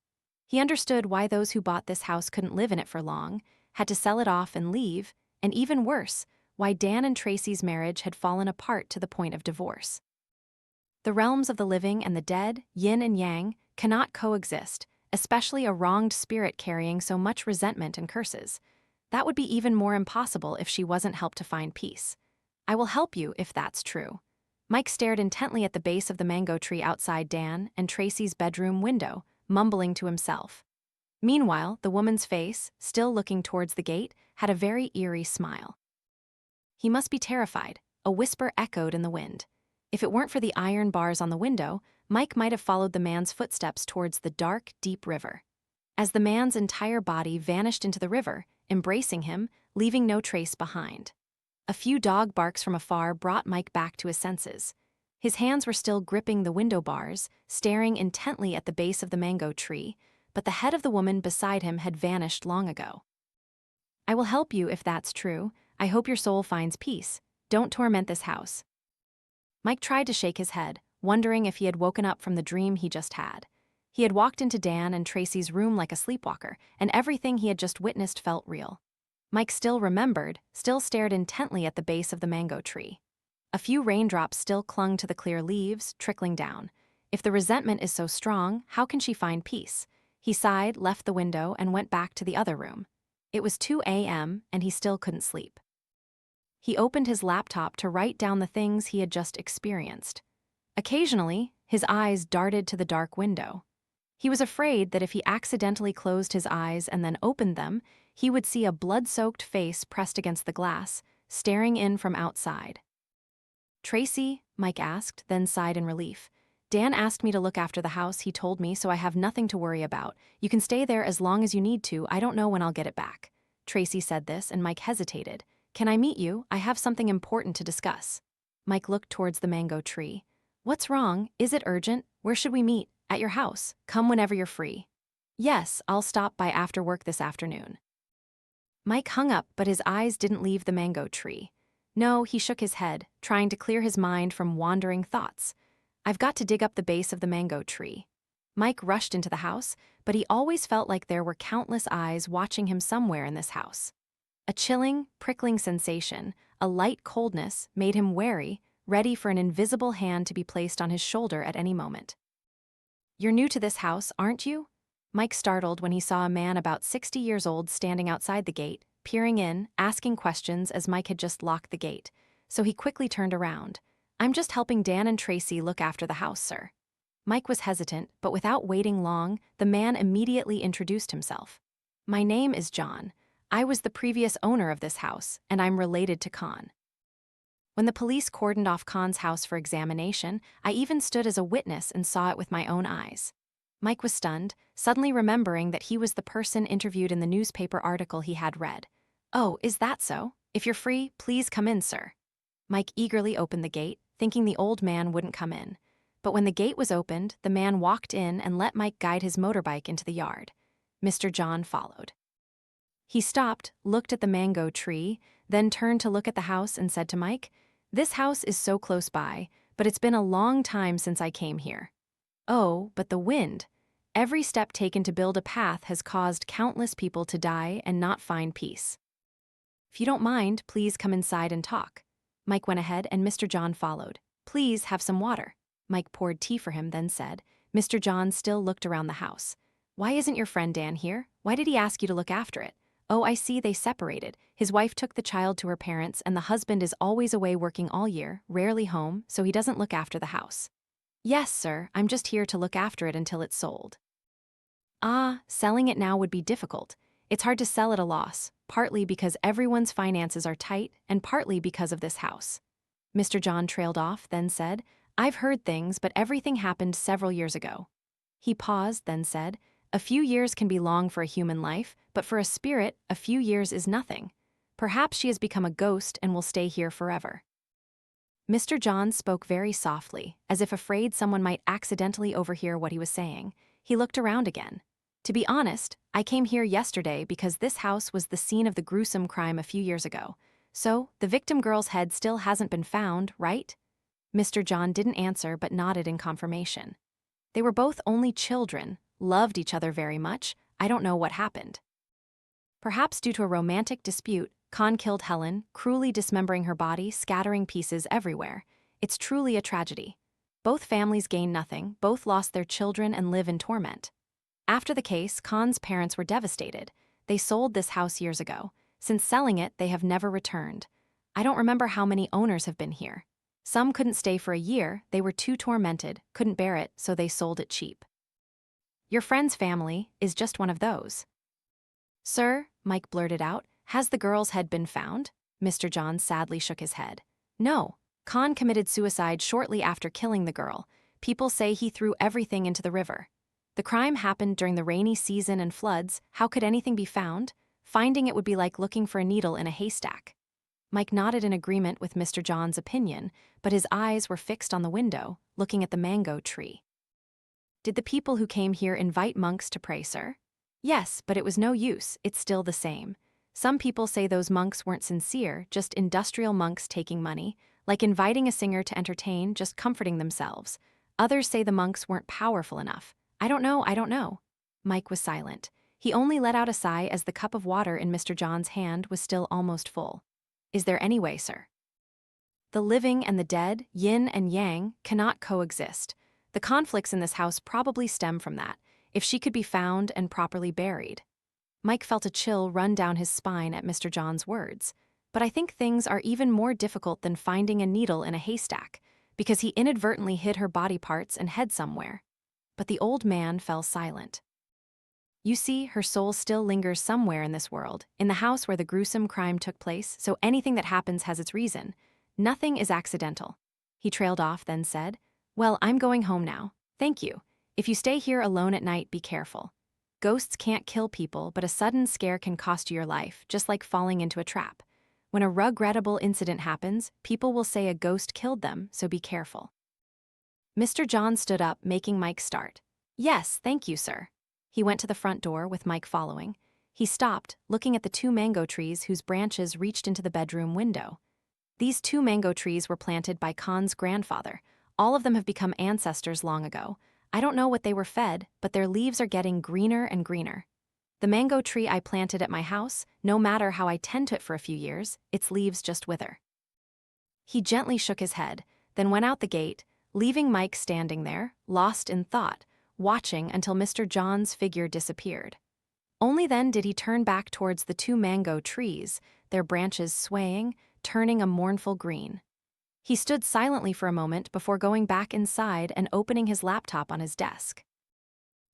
He understood why those who bought this house couldn't live in it for long, had to sell it off and leave, and even worse, why Dan and Tracy's marriage had fallen apart to the point of divorce. The realms of the living and the dead, yin and yang, cannot coexist, especially a wronged spirit carrying so much resentment and curses. That would be even more impossible if she wasn't helped to find peace. I will help you if that's true. Mike stared intently at the base of the mango tree outside Dan and Tracy's bedroom window, mumbling to himself. Meanwhile, the woman's face, still looking towards the gate, had a very eerie smile. He must be terrified, a whisper echoed in the wind. If it weren't for the iron bars on the window, Mike might have followed the man's footsteps towards the dark, deep river. As the man's entire body vanished into the river, embracing him, leaving no trace behind. A few dog barks from afar brought Mike back to his senses. His hands were still gripping the window bars, staring intently at the base of the mango tree, but the head of the woman beside him had vanished long ago. I will help you if that's true. I hope your soul finds peace. Don't torment this house. Mike tried to shake his head, wondering if he had woken up from the dream he just had. He had walked into Dan and Tracy's room like a sleepwalker, and everything he had just witnessed felt real. Mike still remembered, still stared intently at the base of the mango tree. A few raindrops still clung to the clear leaves, trickling down. If the resentment is so strong, how can she find peace? He sighed, left the window, and went back to the other room. It was 2 a.m., and he still couldn't sleep. He opened his laptop to write down the things he had just experienced. Occasionally, his eyes darted to the dark window. He was afraid that if he accidentally closed his eyes and then opened them, he would see a blood-soaked face pressed against the glass, staring in from outside. "Tracy?" Mike asked, then sighed in relief. "Dan asked me to look after the house, he told me, so I have nothing to worry about. You can stay there as long as you need to, I don't know when I'll get it back." Tracy said this, and Mike hesitated. "Can I meet you? I have something important to discuss." Mike looked towards the mango tree. "What's wrong? Is it urgent? Where should we meet? At your house. Come whenever you're free." "Yes, I'll stop by after work this afternoon." Mike hung up, but his eyes didn't leave the mango tree. No, he shook his head, trying to clear his mind from wandering thoughts. "I've got to dig up the base of the mango tree." Mike rushed into the house, but he always felt like there were countless eyes watching him somewhere in this house. A chilling, prickling sensation, a light coldness, made him wary, ready for an invisible hand to be placed on his shoulder at any moment. "You're new to this house, aren't you?" Mike startled when he saw a man about 60 years old standing outside the gate, peering in, asking questions as Mike had just locked the gate. So he quickly turned around. "I'm just helping Dan and Tracy look after the house, sir." Mike was hesitant, but without waiting long, the man immediately introduced himself. "My name is John. I was the previous owner of this house, and I'm related to Khan. When the police cordoned off Khan's house for examination, I even stood as a witness and saw it with my own eyes." Mike was stunned, suddenly remembering that he was the person interviewed in the newspaper article he had read. "Oh, is that so? If you're free, please come in, sir." Mike eagerly opened the gate, thinking the old man wouldn't come in. But when the gate was opened, the man walked in and let Mike guide his motorbike into the yard. Mr. John followed. He stopped, looked at the mango tree, then turned to look at the house and said to Mike, "This house is so close by, but it's been a long time since I came here." "Oh, but the wind. Every step taken to build a path has caused countless people to die and not find peace. If you don't mind, please come inside and talk." Mike went ahead and Mr. John followed. "Please have some water." Mike poured tea for him, then said. Mr. John still looked around the house. "Why isn't your friend Dan here? Why did he ask you to look after it?" "Oh, I see, they separated. His wife took the child to her parents, and the husband is always away working all year, rarely home, so he doesn't look after the house." "Yes, sir, I'm just here to look after it until it's sold." "Ah, selling it now would be difficult. It's hard to sell at a loss, partly because everyone's finances are tight and partly because of this house." Mr. John trailed off, then said, "I've heard things, but everything happened several years ago." He paused, then said, "A few years can be long for a human life, but for a spirit, a few years is nothing. Perhaps she has become a ghost and will stay here forever." Mr. John spoke very softly, as if afraid someone might accidentally overhear what he was saying. He looked around again. "To be honest, I came here yesterday because this house was the scene of the gruesome crime a few years ago. So, the victim girl's head still hasn't been found, right?" Mr. John didn't answer but nodded in confirmation. "They were both only children, loved each other very much. I don't know what happened. Perhaps due to a romantic dispute, Khan killed Helen, cruelly dismembering her body, scattering pieces everywhere. It's truly a tragedy. Both families gain nothing, both lost their children and live in torment. After the case, Khan's parents were devastated. They sold this house years ago. Since selling it, they have never returned. I don't remember how many owners have been here. Some couldn't stay for a year, they were too tormented, couldn't bear it, so they sold it cheap. Your friend's family is just one of those." "Sir," Mike blurted out, "has the girl's head been found?" Mr. John sadly shook his head. "No. Khan committed suicide shortly after killing the girl. People say he threw everything into the river. The crime happened during the rainy season and floods. How could anything be found? Finding it would be like looking for a needle in a haystack." Mike nodded in agreement with Mr. John's opinion, but his eyes were fixed on the window, looking at the mango tree. "Did the people who came here invite monks to pray, sir?" "Yes, but it was no use, it's still the same. Some people say those monks weren't sincere, just industrial monks taking money, like inviting a singer to entertain, just comforting themselves. Others say the monks weren't powerful enough. I don't know. Mike was silent. He only let out a sigh as the cup of water in Mr. John's hand was still almost full. "Is there any way, sir?" "The living and the dead, yin and yang, cannot coexist. The conflicts in this house probably stem from that, if she could be found and properly buried." Mike felt a chill run down his spine at Mr. John's words. "But I think things are even more difficult than finding a needle in a haystack. because he inadvertently hid her body parts and head somewhere. But the old man fell silent. You see, her soul still lingers somewhere in this world, in the house where the gruesome crime took place, so anything that happens has its reason. Nothing is accidental. He trailed off, then said, "Well, I'm going home now. Thank you. If you stay here alone at night, be careful. Ghosts can't kill people, but a sudden scare can cost you your life, just like falling into a trap. When a regrettable incident happens, people will say a ghost killed them, so be careful." Mr. John stood up, making Mike start. "Yes, thank you, sir." He went to the front door, with Mike following. He stopped, looking at the 2 mango trees whose branches reached into the bedroom window. These 2 mango trees were planted by Khan's grandfather. All of them have become ancestors long ago. I don't know what they were fed, but their leaves are getting greener and greener. The mango tree I planted at my house, no matter how I tend to it for a few years, its leaves just wither. He gently shook his head, then went out the gate, leaving Mike standing there, lost in thought, watching until Mr. John's figure disappeared. Only then did he turn back towards the 2 mango trees, their branches swaying, turning a mournful green. He stood silently for a moment before going back inside and opening his laptop on his desk.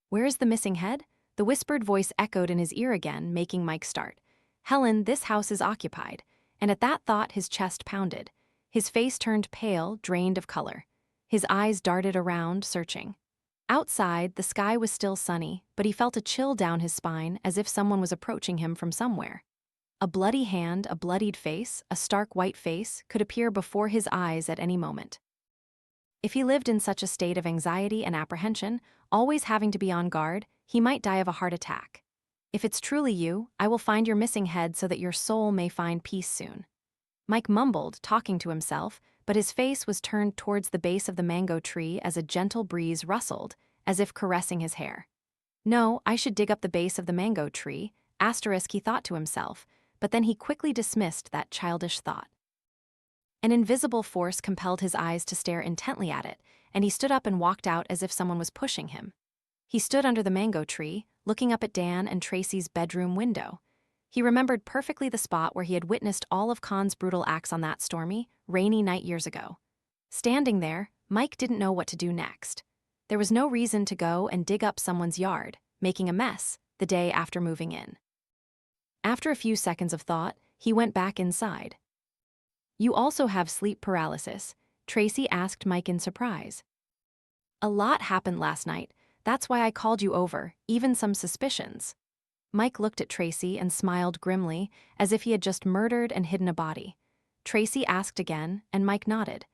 "Where is the missing head?" The whispered voice echoed in his ear again, making Mike start. "Helen, this house is occupied." And at that thought, his chest pounded. His face turned pale, drained of color. His eyes darted around, searching. Outside, the sky was still sunny, but he felt a chill down his spine as if someone was approaching him from somewhere. A bloody hand, a bloodied face, a stark white face, could appear before his eyes at any moment. If he lived in such a state of anxiety and apprehension, always having to be on guard, he might die of a heart attack. "If it's truly you, I will find your missing head so that your soul may find peace soon." Mike mumbled, talking to himself, but his face was turned towards the base of the mango tree as a gentle breeze rustled, as if caressing his hair. "No, I should dig up the base of the mango tree," he thought to himself, but then he quickly dismissed that childish thought. An invisible force compelled his eyes to stare intently at it, and he stood up and walked out as if someone was pushing him. He stood under the mango tree, looking up at Dan and Tracy's bedroom window. He remembered perfectly the spot where he had witnessed all of Khan's brutal acts on that stormy, rainy night years ago. Standing there, Mike didn't know what to do next. There was no reason to go and dig up someone's yard, making a mess, the day after moving in. After a few seconds of thought, he went back inside. "You also have sleep paralysis?" Tracy asked Mike in surprise. "A lot happened last night. That's why I called you over, even some suspicions." Mike looked at Tracy and smiled grimly, as if he had just murdered and hidden a body. Tracy asked again, and Mike nodded.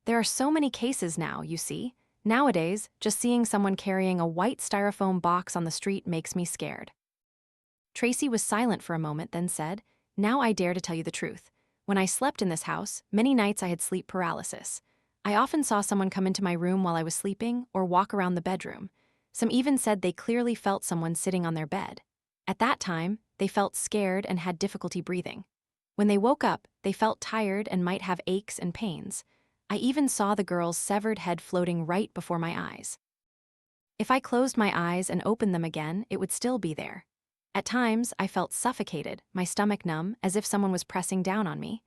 "There are so many cases now, you see. Nowadays, just seeing someone carrying a white styrofoam box on the street makes me scared." Tracy was silent for a moment, then said, "Now I dare to tell you the truth. When I slept in this house, many nights I had sleep paralysis. I often saw someone come into my room while I was sleeping or walk around the bedroom. Some even said they clearly felt someone sitting on their bed. At that time, they felt scared and had difficulty breathing. When they woke up, they felt tired and might have aches and pains. I even saw the girl's severed head floating right before my eyes. If I closed my eyes and opened them again, it would still be there. At times, I felt suffocated, my stomach numb, as if someone was pressing down on me.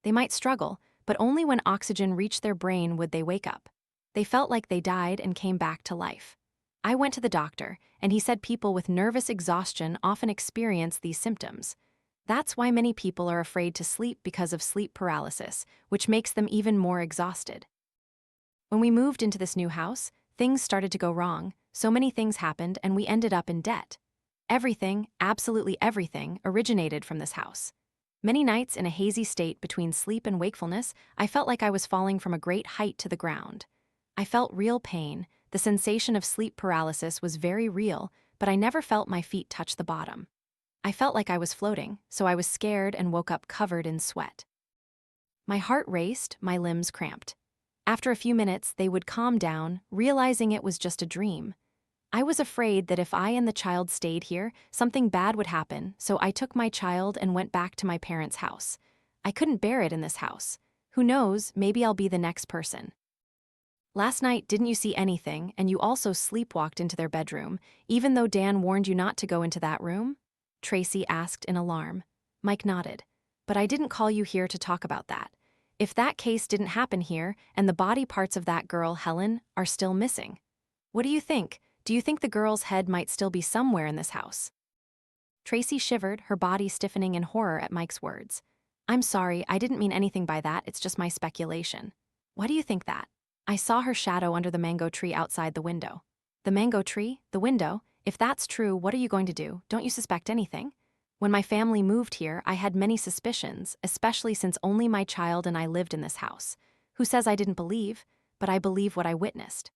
They might struggle, but only when oxygen reached their brain would they wake up. They felt like they died and came back to life. I went to the doctor, and he said people with nervous exhaustion often experience these symptoms. That's why many people are afraid to sleep because of sleep paralysis, which makes them even more exhausted. When we moved into this new house, things started to go wrong, so many things happened, and we ended up in debt. Everything, absolutely everything, originated from this house. Many nights in a hazy state between sleep and wakefulness, I felt like I was falling from a great height to the ground. I felt real pain. The sensation of sleep paralysis was very real, but I never felt my feet touch the bottom. I felt like I was floating, so I was scared and woke up covered in sweat. My heart raced, my limbs cramped. After a few minutes, they would calm down, realizing it was just a dream. I was afraid that if I and the child stayed here, something bad would happen, so I took my child and went back to my parents' house. I couldn't bear it in this house. Who knows, maybe I'll be the next person. Last night, didn't you see anything, and you also sleepwalked into their bedroom, even though Dan warned you not to go into that room? Tracy asked in alarm. Mike nodded. But I didn't call you here to talk about that. If that case didn't happen here and the body parts of that girl, Helen, are still missing. What do you think? Do you think the girl's head might still be somewhere in this house? Tracy shivered, her body stiffening in horror at Mike's words. I'm sorry, I didn't mean anything by that, it's just my speculation. Why do you think that? I saw her shadow under the mango tree outside the window. The mango tree? The window? If that's true, what are you going to do? Don't you suspect anything? When my family moved here, I had many suspicions, especially since only my child and I lived in this house. Who says I didn't believe? But I believe what I witnessed.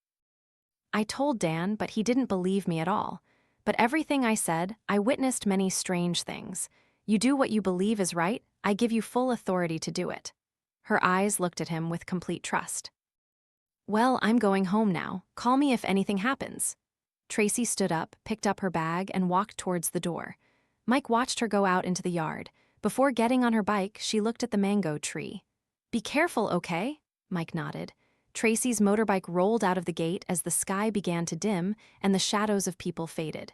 I told Dan, but he didn't believe me at all. But everything I said, I witnessed many strange things. You do what you believe is right, I give you full authority to do it. Her eyes looked at him with complete trust. Well, I'm going home now. Call me if anything happens. Tracy stood up, picked up her bag, and walked towards the door. Mike watched her go out into the yard. Before getting on her bike, she looked at the mango tree. Be careful, okay? Mike nodded. Tracy's motorbike rolled out of the gate as the sky began to dim and the shadows of people faded.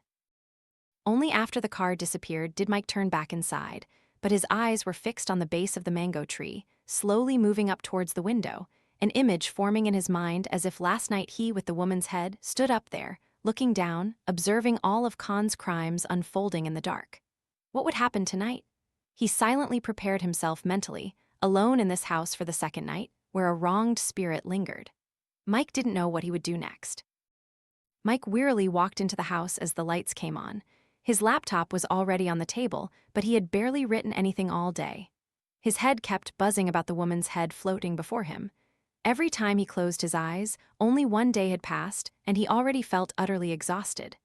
Only after the car disappeared did Mike turn back inside, but his eyes were fixed on the base of the mango tree, slowly moving up towards the window, an image forming in his mind as if last night he with the woman's head stood up there, looking down, observing all of Khan's crimes unfolding in the dark. What would happen tonight? He silently prepared himself mentally, alone in this house for the second night, where a wronged spirit lingered. Mike didn't know what he would do next. Mike wearily walked into the house as the lights came on. His laptop was already on the table, but he had barely written anything all day. His head kept buzzing about the woman's head floating before him. Every time he closed his eyes, only one day had passed, and he already felt utterly exhausted.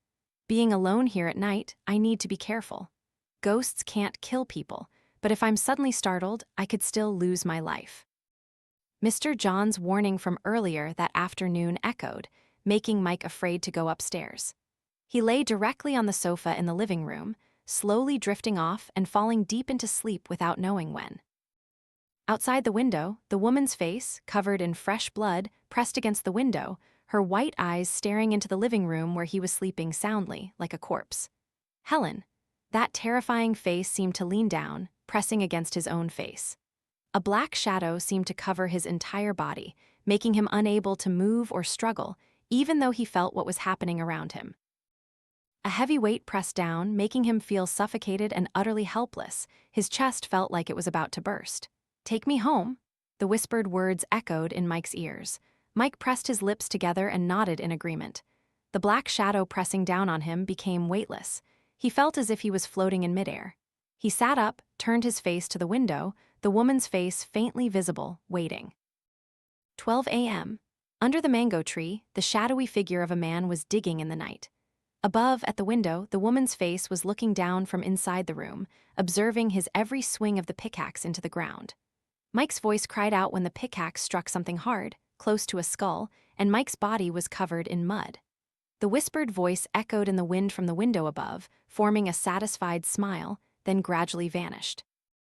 Being alone here at night, I need to be careful. Ghosts can't kill people, but if I'm suddenly startled, I could still lose my life. Mr. John's warning from earlier that afternoon echoed, making Mike afraid to go upstairs. He lay directly on the sofa in the living room, slowly drifting off and falling deep into sleep without knowing when. Outside the window, the woman's face, covered in fresh blood, pressed against the window, her white eyes staring into the living room where he was sleeping soundly, like a corpse. Helen. That terrifying face seemed to lean down, pressing against his own face. A black shadow seemed to cover his entire body, making him unable to move or struggle, even though he felt what was happening around him. A heavy weight pressed down, making him feel suffocated and utterly helpless. His chest felt like it was about to burst. Take me home? The whispered words echoed in Mike's ears. Mike pressed his lips together and nodded in agreement. The black shadow pressing down on him became weightless. He felt as if he was floating in midair. He sat up, turned his face to the window, the woman's face faintly visible, waiting. 12 a.m. Under the mango tree, the shadowy figure of a man was digging in the night. Above, at the window, the woman's face was looking down from inside the room, observing his every swing of the pickaxe into the ground. Mike's voice cried out when the pickaxe struck something hard, close to a skull, and Mike's body was covered in mud. The whispered voice echoed in the wind from the window above, forming a satisfied smile, then gradually vanished.